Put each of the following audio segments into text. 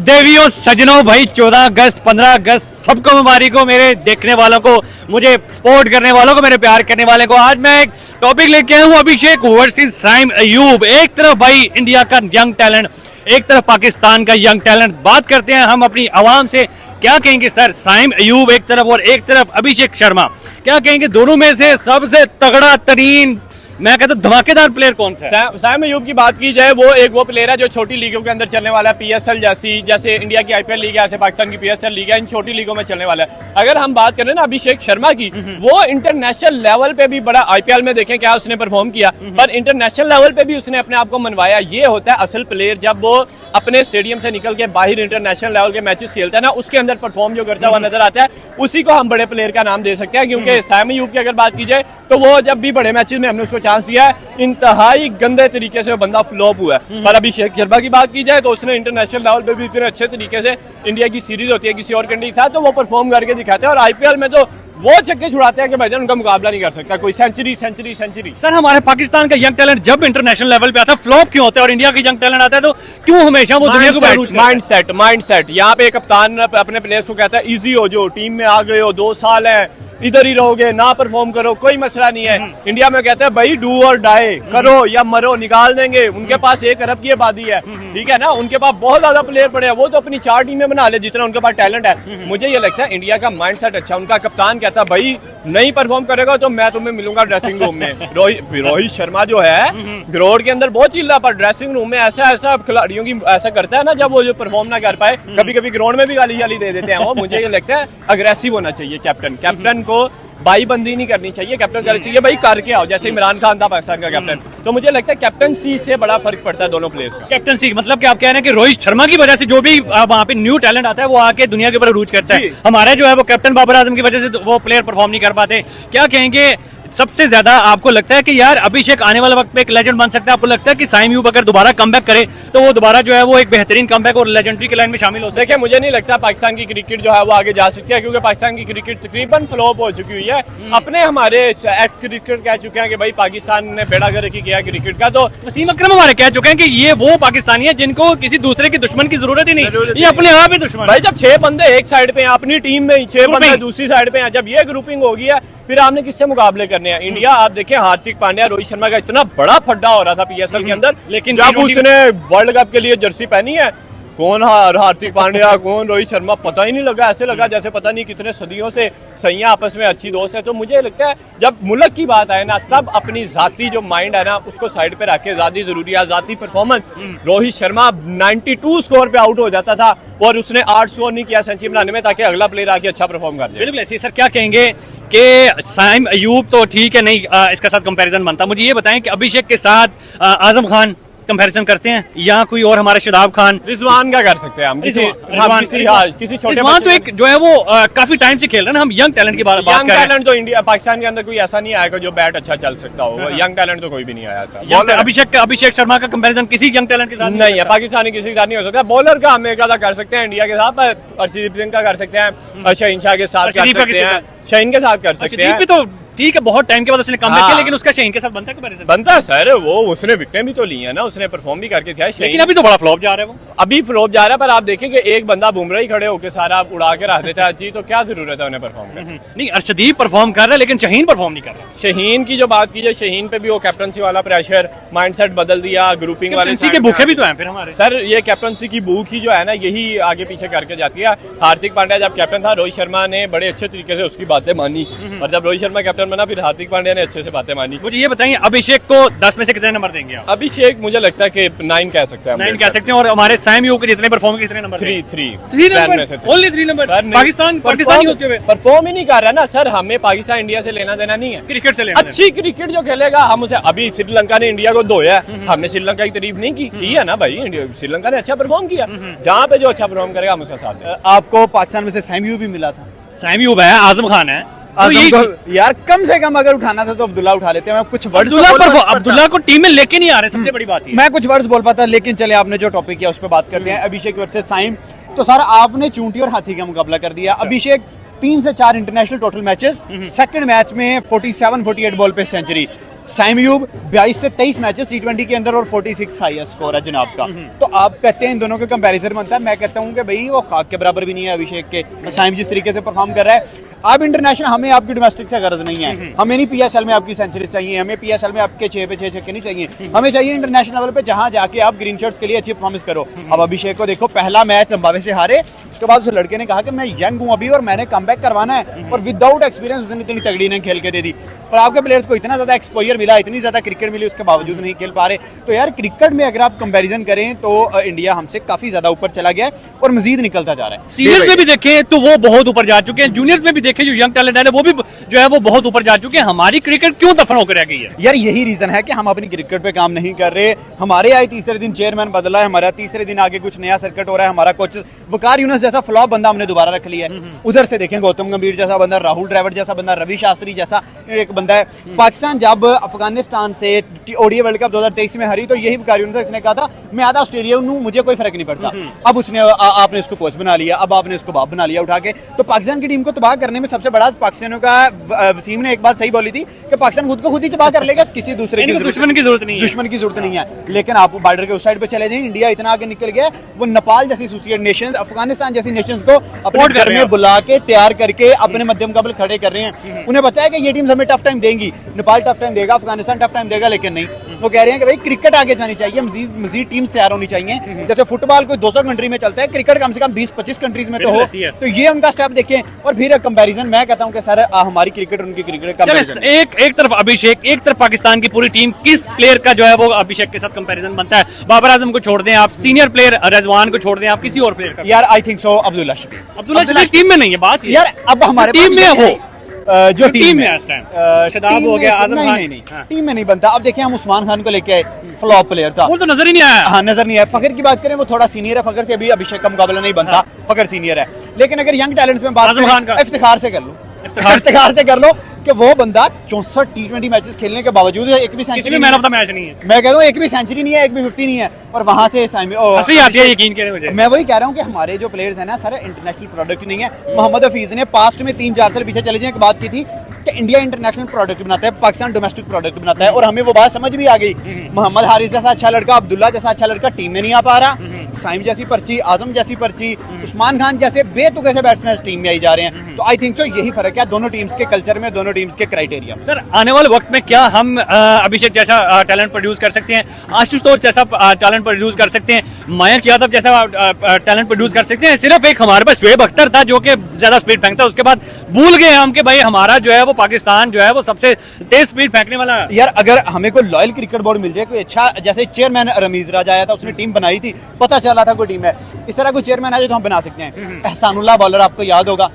देवियों सजनों भाई 14 अगस्त 15 अगस्त सबको मुबारक हो, मेरे देखने वालों को, मुझे सपोर्ट करने वालों को, मेरे प्यार करने वाले को। आज मैं एक टॉपिक लेके आया हूँ, अभिषेक वर्सेस साइम अयूब। एक तरफ भाई इंडिया का यंग टैलेंट, एक तरफ पाकिस्तान का यंग टैलेंट। बात करते हैं हम अपनी आवाम से, क्या कहेंगे सर? साइम अयूब एक तरफ और एक तरफ अभिषेक शर्मा, क्या कहेंगे दोनों में से सबसे तगड़ा तरीन, मैं कहता हूं धमाकेदार प्लेयर कौन सा है? साइम अयूब की बात की जाए, वो प्लेयर है जो छोटी लीगों के अंदर चलने वाला है। पीएसएल जैसे इंडिया की आईपीएल लीग है, ऐसे पाकिस्तान की पीएसएल लीग है, इन छोटी लीगों में चलने वाला है। अगर हम बात करें ना अभिषेक शर्मा की, वो इंटरनेशनल लेवल पे भी बड़ा, आईपीएल में देखें क्या उसने परफॉर्म किया, पर इंटरनेशनल लेवल पे भी उसने अपने आप को मनवाया। ये होता है असल प्लेयर, जब वो अपने स्टेडियम से निकल के बाहर इंटरनेशनल लेवल के मैचेस खेलता है ना, उसके अंदर परफॉर्म जो करता हुआ नजर आता है, उसी को हम बड़े प्लेयर का नाम दे सकते हैं। क्योंकि साइम अयूब की अगर बात की जाए तो वो जब भी बड़े मैचेस में हमने उसको चांस दिया है, इंतहाई गंदे तरीके से वो बंदा फ्लॉप हुआ है। पर अभिषेक शर्मा की बात की जाए तो उसने इंटरनेशनल लेवल पे भी इतने अच्छे तरीके से, इंडिया की सीरीज होती है किसी और कंट्री के साथ, तो वो परफॉर्म करके दिखाते हैं। और आईपीएल में तो वो छक्के छुड़ाते हैं कि भाईजान उनका मुकाबला नहीं कर सकता कोई। सेंचुरी। सर हमारे पाकिस्तान का यंग टैलेंट जब इंटरनेशनल लेवल पे आता है फ्लॉप क्यों होता है, और इंडिया का यंग टैलेंट आता है तो क्यों हमेशा वो दुनिया को माइंडसेट। यहाँ पे कप्तान अपने प्लेयर्स को कहता है इजी हो, जो टीम में आ गए हो, 2 साल है, इधर ही रहोगे, ना परफॉर्म करो कोई मसला नहीं है। इंडिया में कहते हैं भाई डू और डाई, करो या मरो, निकाल देंगे। उनके पास 1 अरब की आबादी है, ठीक है ना, उनके पास बहुत ज्यादा प्लेयर पड़े हैं, वो तो अपनी 4 टीमें बना ले जितना उनके पास टैलेंट है। मुझे ये लगता है इंडिया का माइंडसेट अच्छा, उनका कप्तान कहता है भाई नहीं परफॉर्म करेगा तो मैं तुम्हें मिलूंगा ड्रेसिंग रूम में। रोहित शर्मा जो है ग्राउंड के अंदर बहुत चिल्ला, पर ड्रेसिंग रूम में ऐसा खिलाड़ियों की ऐसा करता है ना, जब वो जो परफॉर्म ना कर पाए, कभी कभी ग्राउंड में भी गाली दे देते हैं वो। मुझे ये लगता है अग्रेसिव होना चाहिए कैप्टन को, बाईबंदी नहीं करनी चाहिए, कैप्टन करना चाहिए भाई करके आओ, जैसे इमरान खान था पाकिस्तान का कैप्टन। तो मुझे लगता है कैप्टनसी से बड़ा फर्क पड़ता है दोनों प्लेयर्स का। कैप्टनसी मतलब कि आप कह रहे हैं कि रोहित शर्मा की वजह से जो भी वहाँ पे न्यू टैलेंट आता है वो आके दुनिया के ऊपर अरूज करता है, हमारे जो है वो कैप्टन बाबर आजम की वजह से वो प्लेयर परफॉर्म नहीं कर पाते। क्या कहेंगे सबसे ज्यादा आपको लगता है कि यार अभिषेक आने वाले वक्त पे एक लेजेंड बन सकता है? आपको लगता है कि साइम अयूब अगर दोबारा कमबैक करे तो वो दोबारा जो है वो एक बेहतरीन कमबैक और लेजेंडरी के लाइन में शामिल हो सके? मुझे नहीं लगता पाकिस्तान की क्रिकेट जो है वो आगे जा सकती है, क्योंकि पाकिस्तान की क्रिकेट तकरीबन फ्लॉप हो चुकी हुई है। अपने हमारे एक्ट क्रिकेट कह चुके हैं कि भाई पाकिस्तान ने बेड़ा गर्क किया क्रिकेट का। तो वसीम अकरम हमारे कह चुके हैं कि ये वो पाकिस्तानी है जिनको किसी दूसरे के दुश्मन की जरूरत ही नहीं, ये अपने आप ही दुश्मन। भाई जब 6 बंदे एक साइड पे हैं अपनी टीम में, 6 बंदे दूसरी साइड पे हैं, जब ये ग्रुपिंग होगी है, फिर आपने किससे मुकाबले करने हैं? इंडिया आप देखिए, हार्दिक पांड्या, रोहित शर्मा का इतना बड़ा फड्डा हो रहा था पीएसएल के अंदर, लेकिन जब उसने वर्ल्ड कप के लिए जर्सी पहनी है, कौन हार्दिक पांड्या कौन रोहित शर्मा पता ही नहीं लगा। ऐसे लगा जैसे पता नहीं कितने सदियों से सैया आपस में अच्छी दोस्त है। तो मुझे लगता है जब मुल्क की बात आए ना, तब अपनी जाती जो माइंड है ना उसको साइड पे रखे, जाती जरूरी है, जाती परफॉर्मेंस। रोहित शर्मा 92 स्कोर पे आउट हो जाता था और उसने 8 स्कोर नहीं किया सेंचुरी बनाने में, ताकि अगला प्लेयर आके अच्छा परफॉर्म कर दे। बिल्कुल ऐसे। सर क्या कहेंगे कि साइम अयूब तो ठीक है, नहीं इसका साथ कंपैरिजन बनता, मुझे ये बताएं कि अभिषेक के साथ आजम खान कंपैरिजन करते हैं या कोई और हमारे शादाब खान, रिजवान का कर सकते हैं हम, किसी छोटे रिजवान तो एक जो है वो काफी टाइम से खेल रहे हैं। हम यंग टैलेंट की बात कर रहे हैं। यंग टैलेंट तो इंडिया पाकिस्तान के अंदर कोई ऐसा नहीं आएगा जो बैट अच्छा चल सकता हो, यंग टैलेंट तो कोई भी नहीं आया ऐसा। अभिषेक शर्मा का कंपैरिजन किसी यंग टैलेंट के साथ नहीं है, पाकिस्तानी किसी के साथ नहीं हो सकता। बॉलर का हम एक आधा कर सकते हैं इंडिया के साथ, अर्शदीप सिंह का कर सकते हैं, शहीन शाह के साथ कर सकते हैं, शहीन के साथ कर सकते हैं। तो ठीक है, बहुत टाइम के बाद उसने कमबैक किया, लेकिन उसका शहीन के साथ बनता है? बनता है सर, वो उसने विकेटें भी तो ली है ना, उसने परफॉर्म भी करके दिया। लेकिन अभी तो बड़ा फ्लॉप जा रहा है वो, अभी फ्लॉप जा रहा है। पर आप देखें कि एक बंदा बुमराह ही खड़े होकर सारा उड़ा के रख देता है जी, तो क्या जरूरत है उन्हें परफॉर्म करने? नहीं, अर्शदीप परफॉर्म कर रहा है लेकिन शहीन परफॉर्म नहीं कर रहा। शहीन की जो बात की जाए, शहीन पे भी वो कैप्टनसी वाला प्रेशर, माइंडसेट बदल दिया, ग्रुपिंग वाले के भूखे भी तो हैं फिर हमारे। सर ये कैप्टनसी की भूख ही जो है ना, यही आगे पीछे करके जाती है। हार्दिक पांड्या जब कैप्टन था, रोहित शर्मा ने बड़े अच्छे तरीके से उसकी बातें मानी, और जब रोहित शर्मा कैप्टन बना, फिर हार्दिक पांड्या ने अच्छे से बातें मानी। मुझे ये बताइए अभिषेक को 10 में से कितने नंबर देंगे आप? अभिषेक मुझे लगता है कि 9 कह सकते हैं, 9 कह सकते हैं। और हमारे साइम अयूब के जितने परफॉर्म कितने नंबर? 3 only 3 number. पाकिस्तानी होते हुए परफॉर्म ही नहीं कर रहा ना सर। हमें पाकिस्तान इंडिया से लेना देना नहीं है, क्रिकेट से लेना। अच्छी क्रिकेट जो खेलेगा हम उसे, अभी श्रीलंका ने इंडिया को धोया, हमने श्रीलंका की तारीफ नहीं की है ना भाई, श्रीलंका ने अच्छा परफॉर्म किया, जहाँ पे जो अच्छा परफॉर्म करेगा हम उसका साथ दें। आपको पाकिस्तान में से साइम अयूब भी मिला था? साइम अयूब है, आजम खान है, तो यार कम से कम अगर उठाना था तो अब्दुल्ला उठा लेते हैं। मैं कुछ वर्ड्स अब्दुल्ला को टीम में लेके नहीं आ रहे, सबसे बड़ी बात है। मैं कुछ वर्ड्स बोल पाता, लेकिन चले आपने जो टॉपिक किया उस पर बात करते हैं। अभिषेक वर्सेस साइम, तो सर आपने चूंटी और हाथी का मुकाबला कर दिया। अभिषेक 3 से 4 international total matches, second match में 47-48 बॉल पे सेंचुरी। साइम अयूब 22 से 23 मैचेस T20 के अंदर और 46 हाईएस्ट स्कोर है जनाब का। तो आप कहते हैं इन दोनों के कंपैरिजन बनता है, मैं कहता हूं कि भाई वो खाक के बराबर भी नहीं है अभिषेक के। साइम जिस तरीके से परफॉर्म कर रहा है, आप इंटरनेशनल, हमें आपकी डोमेस्टिक से गर्ज नहीं है, हमें नहीं PSL में आपकी सेंचुरी चाहिए, हमें PSL में आपके 6 पे 6 छक्के नहीं चाहिए, हमें चाहिए इंटरनेशनल लेवल पे जहां जाके आप ग्रीन शर्ट्स के लिए अच्छी परफॉर्मेंस करो। अब अभिषेक को देखो, पहला मैच जिम्बाब्वे से हारे, उसके बाद उस लड़के ने कहा कि मैं यंग हूं अभी और मैंने कमबैक करवाना है, और विदाउट एक्सपीरियंस उसने इतनी तगड़ी ने खेल के दे दी। और आपके प्लेयर्स को इतना ज्यादा एक्सपोजर मिला, इतनी ज्यादा क्रिकेट मिली, उसके बावजूद नहीं खेल पा रहे। तो यार क्रिकेट में अगर आप कंपैरिजन करें तो इंडिया हमसे काफी ज्यादा ऊपर चला गया है और मजीद निकलता जा रहा है। सीनियर्स में भी देखें तो वो बहुत ऊपर जा चुके हैं, जूनियर्स में भी देखें जो यंग टैलेंट है वो भी जो है वो बहुत ऊपर जा चुके हैं। हमारी क्रिकेट क्यों दफन होकर रह गई है? यार यही रीजन है कि हम अपनी क्रिकेट पे काम नहीं कर रहे। हमारे आए तीसरे दिन चेयरमैन बदला है, हमारा तीसरे दिन आगे कुछ नया सर्किट हो रहा है, हमारा कोच वकार यूनुस जैसा फ्लॉप बंदा हमने दोबारा रख लिया है। उधर से देखें गौतम गंभीर जैसा बंदा, राहुल द्रविड़ जैसा बंदा, रवि शास्त्री जैसा एक बंदा है। पाकिस्तान जब अफगानिस्तान से ओडीआई वर्ल्ड कप 2023 में हारी तो यही वकार यूनुस इसने कहा था मैं आधा ऑस्ट्रेलियन हूं, मुझे कोई फर्क नहीं पड़ता। अब उसने आपने उसको कोच बना लिया, अब आपने उसको बाप बना लिया उठा के। तो पाकिस्तान की टीम को तबाह करने में सबसे बड़ा पाकिस्तानियों का, वसीम ने एक बात सही बोली थी कि पाकिस्तान खुद को खुद ही तबाह कर लेगा, किसी दूसरे की दुश्मन की जरूरत नहीं है, दुश्मन की जरूरत नहीं है। लेकिन आप बॉर्डर के उस साइड पे चले जाएं, इंडिया इतना आगे निकल गया, वो नेपाल जैसी एसोसिएट नेशंस, अफगानिस्तान जैसी नेशंस को अपने घर में बुला के तैयार करके अपने मध्य मुकाबले खड़े कर रहे हैं। उन्हें बताया कि ये टीम हमें टफ टाइम देंगी, नेपाल टफ टाइम देगा, अफगानिस्तान टफ टाइम देगा, लेकिन नहीं, वो कह रहे हैं कि भाई क्रिकेट आगे जानी चाहिए, मजीद टीम्स तैयार होनी चाहिए। जैसे फुटबॉल कोई 200 कंट्री में चलता है, क्रिकेट कम से कम 20-25 कंट्रीज में तो हो। तो ये उनका स्टेप देखें और फिर कंपैरिजन मैं कहता हूं कि सर हमारी क्रिकेट उनकी क्रिकेट कंपैरिजन। एक तरफ अभिषेक, एक तरफ पाकिस्तान की पूरी टीम, किस प्लेयर का जो है वो अभिषेक के साथ कंपैरिजन बनता है? बाबर आजम को छोड़ दें आप, सीनियर प्लेयर रिजवान को छोड़ दें आप, किसी और प्लेयर का? यार I think so Abdullah Shafique team में नहीं है बात यार, अब हमारे टीम में वो जो टीम में इस टाइम शदाब हो गया, आजम खान, नहीं टीम में नहीं बनता। अब देखिए हम उस्मान खान को लेके आए, फ्लॉप प्लेयर था, वो तो नजर ही नहीं आया। हाँ नजर नहीं आया। फखर की बात करें वो थोड़ा सीनियर है, फखर से अभी अभिषेक का मुकाबला नहीं बनता, फखर सीनियर है। लेकिन अगर यंग टैलेंट्स में बात करें, इफ्तिखार से कर लो, इफ्तिखार से कर लो कि वो बंदा 64 T20 मैचेस खेलने के बावजूद एक भी century, man of the match नहीं है, मैं कहता हूँ एक भी सेंचुरी नहीं है, एक भी 50 नहीं है, और वहां से हंसी आती है यकीन करें मुझे। मैं वही कह रहा हूँ कि हमारे जो प्लेयर्स हैं ना सारे इंटरनेशनल प्रोडक्ट नहीं है। मोहम्मद हफीज ने पास्ट में 3-4 साल पीछे चले जाए बात की थी कि इंडिया इंटरनेशनल प्रोडक्ट बनाता है, पाकिस्तान डोमेस्टिक प्रोडक्ट बनाता है, और हमें वो बात समझ भी आ गई। मोहम्मद हारिस जैसा अच्छा लड़का, अब्दुल्ला जैसा अच्छा लड़का टीम में नहीं आ पा रहा, साइम जैसी पर्ची, आजम जैसी पर्ची, उस्मान खान जैसे बेतुके से बैट्समैन टीम में आई जा रहे हैं। तो आई थिंक सो यही फर्क है दोनों टीम्स के कल्चर में, दोनों टीम्स के क्राइटेरिया। सर आने वाले वक्त में क्या हम अभिषेक जैसा टैलेंट प्रोड्यूस कर सकते हैं, आशुतोष जैसा टैलेंट प्रोड्यूस कर सकते हैं, मयंक यादव जैसा टैलेंट प्रोड्यूस कर सकते हैं? सिर्फ एक हमारे पास शोएब अख्तर था जो कि ज्यादा स्पीड फेंकता, उसके बाद भूल गए हम कि भाई हमारा जो है वो पाकिस्तान जो है वो सबसे तेज स्पीड फेंकने वाला है। यार अगर हमें कोई लॉयल क्रिकेट बोर्ड मिल जाए, कोई अच्छा, जैसे चेयरमैन रमीज राजा आया था, उसने टीम बनाई थी, पता चला था कोई टीम है, इस तरह कोई चेयरमैन आया तो हम बना सकते हैं। एहसानुल्लाह बॉलर आपको याद होगा,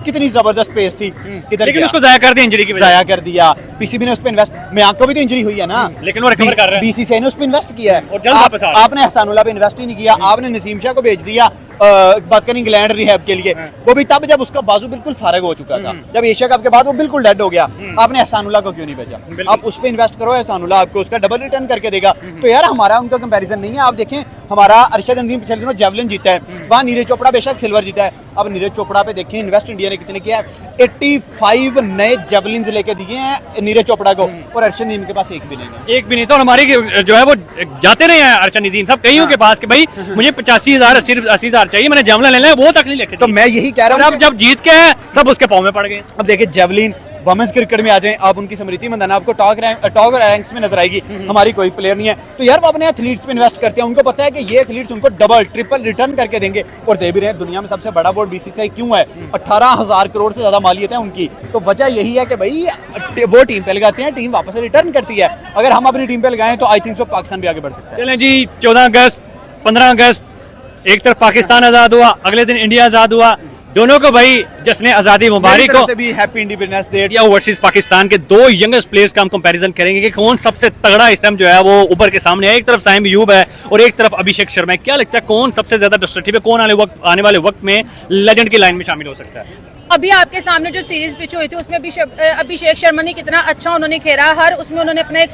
कितनी जबरदस्त पेस थी, किधर लेकिन उसको जाया कर दिया, इंजरी की वजह से जाया कर दिया। पीसीबी ने उस पर इन्वेस्ट, मयंक को भी तो इंजरी हुई है ना, लेकिन वो रिकवर कर रहा है। बीसीसीआई ने उस पर इन्वेस्ट किया है, और जल्द वापस आ रहा है। आपने एहसानुल्लाह पे इन्वेस्ट ही नहीं किया, आपने नसीम शाह को भेज दिया बात करें इंग्लैंड रिहैब के लिए, वो भी तब जब उसका बाजू बिल्कुल फारग हो चुका था, जब एशिया कप के बाद वो बिल्कुल डेड हो गया। आपने एहसानुल्लाह को क्यों नहीं भेजा? आप उस पे इन्वेस्ट करो, एहसानुल्लाह आपको उसका डबल रिटर्न करके देगा। तो यार हमारा उनका कंपैरिजन नहीं है। आप देखें हमारा अरशद नदीम पिछले दिनों जेवलिन जीता है, वहां नीरज चोपड़ा बेशक सिल्वर जीता है। अब नीरज चोपड़ा पे देखें इन्वेस्ट इंडिया ने कितने किया है, 85 नए जेवलिन लेके दिए हैं नीरज चोपड़ा को, और अरशद नदीम के पास एक भी नहीं है। एक भी नहीं था, और हमारी जो है वो जाते नहीं है अरशद नदीम साहब कईयों के पास कि भाई मुझे 85,000 80,000 चाहिए, मैंने जामला लेना है, वो तक नहीं लेके। तो मैं यही कह रहा हूँ, अब जब जीत के सब उसके पाँव में पड़ गए। अब देखिए जेवलिन वुमेन्स क्रिकेट में आ जाएं आप, उनकी स्मृति मंदाना आपको टॉप रैंक्स में नजर आएगी, हमारी कोई प्लेयर नहीं है। तो यार वो अपने एथलीट्स पे इन्वेस्ट करते हैं, उनको पता है कि ये एथलीट्स उनको डबल ट्रिपल रिटर्न करके देंगे, और दे भी रहे हैं। दुनिया में सबसे बड़ा बोर्ड बीसीसीआई क्यों है? 18,000 करोड़ से ज्यादा मालियत है उनकी। तो वजह यही है कि भाई वो टीम पे लगाते हैं, टीम वापस रिटर्न करती है। अगर हम अपनी टीम पे लगाएं तो आई थिंक सो पाकिस्तान भी आगे बढ़ सकता है। चलें जी, 14 अगस्त 15 अगस्त एक तरफ पाकिस्तान आजाद हुआ, अगले दिन इंडिया आजाद हुआ, दोनों को भाई जश्न आजादी मुबारक हो। भी happy independence day. India versus Pakistan के दो यंगेस्ट प्लेयर्स का हम कंपैरिजन करेंगे कि कौन सबसे तगड़ा इस टाइम जो है वो ऊपर के सामने है। एक तरफ साइम अयूब है और एक तरफ अभिषेक शर्मा है। क्या लगता है कौन सबसे ज्यादा डिस्ट्रक्टिव है, कौन आने वाले वक्त में लेजेंड की लाइन में शामिल हो सकता है? अभी आपके सामने जो सीरीज पिच हुई थी उसमें अभिषेक शर्मा ने कितना अच्छा उन्होंने खेला, हर उसमें उन्होंने अपना एक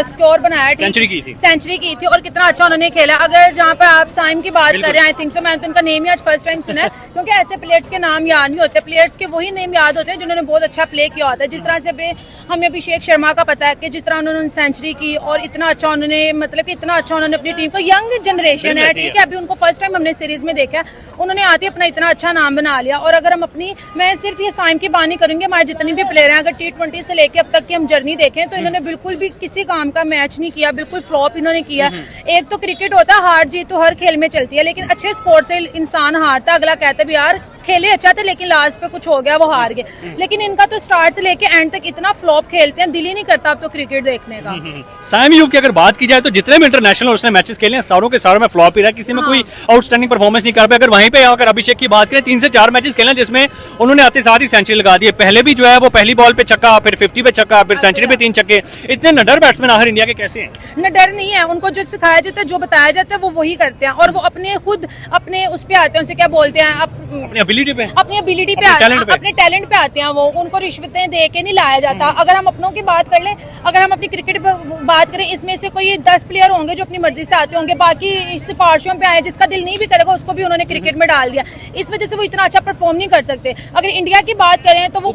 स्कोर बनाया, सेंचुरी की थी और कितना अच्छा उन्होंने खेला। अगर जहाँ पर आप साइम की बात कर रहे हैं, आई थिंक सो, मैंने तो उनका नेम ही आज फर्स्ट टाइम सुना है क्योंकि ऐसे प्लेयर्स के नाम याद नहीं होते, प्लेयर्स के वही नेम याद होते हैं जिन्होंने बहुत अच्छा प्ले किया होता है। जिस तरह से हमें अभिषेक शर्मा का पता है कि जिस तरह उन्होंने सेंचुरी की और इतना अच्छा उन्होंने, मतलब कि इतना अच्छा उन्होंने अपनी टीम को, यंग जनरेशन है, ठीक है, अभी उनको फर्स्ट टाइम हमने सीरीज में देखा, उन्होंने आते अपना इतना अच्छा नाम बना लिया। और अगर हम अपनी, मैं सिर्फ ये साइम की बात नहीं करूंगी, हमारे जितने भी प्लेयर हैं, अगर T20 से लेके अब तक की हम जर्नी देखें तो इन्होंने बिल्कुल भी किसी काम का मैच नहीं किया, बिल्कुल फ्लॉप इन्होंने किया। एक तो क्रिकेट होता है, हार जीत तो हर खेल में चलती है, लेकिन अच्छे स्कोर से इंसान हारता, अगला कहता है यार खेले अच्छा थे लेकिन लास्ट पे कुछ हो गया, वो हार गए। लेकिन इनका तो स्टार्ट से लेके एंड तक इतना फ्लॉप खेलते हैं, दिल ही नहीं करता अब तो क्रिकेट देखने का। साइम अयूब की अगर बात की जाए तो जितने भी इंटरनेशनल उसने मैचेस खेले हैं सारों के सारों में फ्लॉप ही रहा, किसी में कोई आउटस्टैंडिंग परफॉर्मेंस नहीं कर पाए। अगर वहीं पे अगर अभिषेक की बात करें, 3 से 4 मैचेस खेले जिसमें उन्होंने आते साथ ही सेंचुरी लगा दी है। पहले भी जो है वो पहली बॉल पे छक्का, फिर 50 पे छक्का, फिर सेंचुरी पे 3 छक्के। इतने नडर बैट्समैन आखिर इंडिया के कैसे हैं? नडर नहीं है, उनको जो सिखाया जाता है, जो बताया जाता है वो वही करते हैं और वो अपने खुद अपने उस पे आते हैं, उसे क्या बोलते हैं, अपनी एबिलिटी पे अपने टैलेंट पे आते हैं। वो उनको रिश्वतें दे के नहीं लाया जाता। अगर हम अपनों की बात कर लें, अगर हम अपनी क्रिकेट बात करें, इसमें से कोई 10 प्लेयर होंगे जो अपनी मर्जी से आते होंगे, बाकी सिफारिशों पे आए, जिसका दिल नहीं भी करेगा उसको भी उन्होंने क्रिकेट में डाल दिया। इस वजह से वो इतना अच्छा परफॉर्म नहीं कर सकते। अगर इंडिया की बात करें तो वो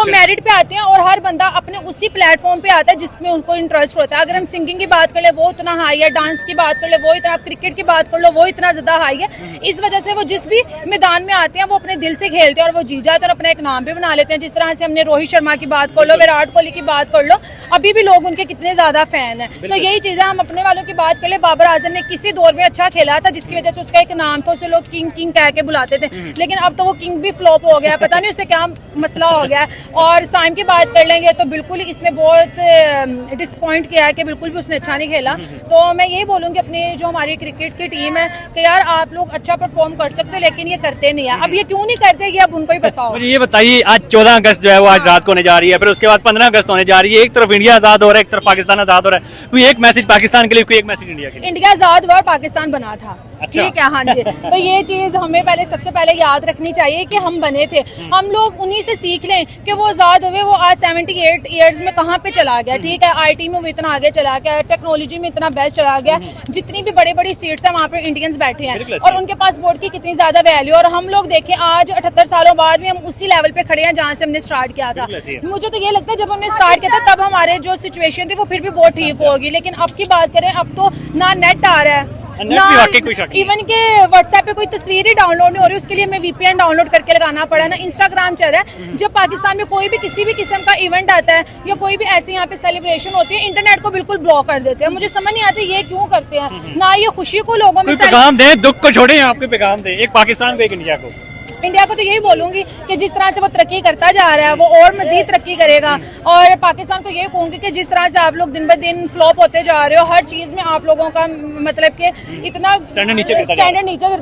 मेरिट पे आते हैं और हर बंदा अपने उसी प्लेटफॉर्म पे आता है जिसमें उनको इंटरेस्ट होता है। अगर हम सिंगिंग की बात कर ले वो इतना हाई है, डांस की बात कर ले वो इतना, क्रिकेट की बात कर लो वो इतना ज्यादा हाई है। इस वजह से वो जिस भी मैदान में आते हैं वो अपने दिल से खेलते हैं और वो जी जाते हैं और अपना एक नाम भी बना लेते हैं। जिस तरह से हमने रोहित शर्मा की बात कर लो, विराट कोहली की बात कर लो, अभी भी लोग उनके कितने ज्यादा फैन हैं। तो यही चीजें हम अपने वालों की बात कर ले, बाबर आजम ने किसी दौर में अच्छा खेला था जिसकी वजह से उसका एक नाम था, उसे लोग किंग किंग कह के बुलाते थे, लेकिन अब तो वो किंग भी फ्लॉप हो गया, पता नहीं उसे क्या मसला हो गया है। और साइम की बात कर लेंगे तो बिल्कुल इसने बहुत डिसअपॉइंट किया है कि बिल्कुल भी उसने अच्छा नहीं खेला। तो मैं यही बोलूंगी अपने जो हमारी क्रिकेट की टीम है कि यार आप लोग अच्छा परफॉर्म कर सकते हो लेकिन ये करते नहीं है। अब ये क्यों नहीं करते ये अब उनको ही बताओ। मुझे ये बताइए, आज 14 अगस्त जो है वो आज रात को होने जा रही है, फिर उसके बाद 15 अगस्त होने जा रही है। एक तरफ इंडिया आजाद हो रहा है, एक तरफ पाकिस्तान आजाद हो रहा है। कोई एक मैसेज पाकिस्तान के लिए, कोई एक मैसेज इंडिया के लिए? इंडिया आजाद हुआ और पाकिस्तान बना था, अच्छा। ठीक है, हाँ जी। तो ये चीज हमें पहले सबसे पहले याद रखनी चाहिए कि हम बने थे, हम लोग उन्हीं से सीख लें कि वो आजाद हुए, वो आज 78 ईयर्स में कहाँ पे चला गया, ठीक है। IT में वो इतना आगे चला गया, टेक्नोलॉजी में इतना बेस्ट चला गया, जितनी भी बड़ी बड़ी सीट्स हैं वहाँ पे इंडियंस बैठे हैं और उनके पास बोर्ड की कितनी ज्यादा वैल्यू। और हम लोग देखें आज 78 सालों बाद भी हम उसी लेवल पे खड़े हैं जहाँ से हमने स्टार्ट किया था। मुझे तो ये लगता है जब हमने स्टार्ट किया था तब हमारे जो सिचुएशन थी वो फिर भी बहुत ठीक होगी, लेकिन अब की बात करें अब तो ना नेट आ रहा है, इवन के व्हाट्सएप पे कोई तस्वीर ही डाउनलोड नहीं हो रही, उसके लिए हमें VPN डाउनलोड करके लगाना पड़ा, ना इंस्टाग्राम चल रहा है। जब पाकिस्तान में कोई भी किसी भी किस्म का इवेंट आता है या कोई भी ऐसे यहाँ पे सेलिब्रेशन होती है, इंटरनेट को बिल्कुल ब्लॉक कर देते हैं। मुझे समझ नहीं आती ये क्यों करते हैं। ना ये खुशी को लोगों में पैगाम दे, दुख को छोड़े, आपके पैगाम दे, एक पाकिस्तान को एक इंडिया को। इंडिया को तो यही बोलूंगी कि जिस तरह से वो तरक्की करता जा रहा है वो और मजीद तरक्की करेगा, और पाकिस्तान को यही कहूंगी कि जिस तरह से आप लोग दिन ब दिन फ्लॉप होते जा रहे हो, हर चीज में आप लोगों का मतलब कि इतना स्टैंडर्ड नीचे गिरता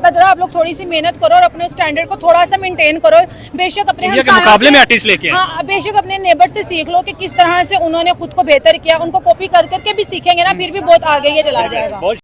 जा रहा है। आप लोग थोड़ी सी मेहनत करो और अपने स्टैंडर्ड को थोड़ा सा मेंटेन करो। बेशक अपने मुकाबले में आर्टिस्ट लेके, हाँ, बेशक अपने नेबर से सीख लो कि किस तरह से उन्होंने खुद को बेहतर किया, उनको कॉपी कर करके भी सीखेंगे ना फिर भी बहुत आगे ये चला जाएगा।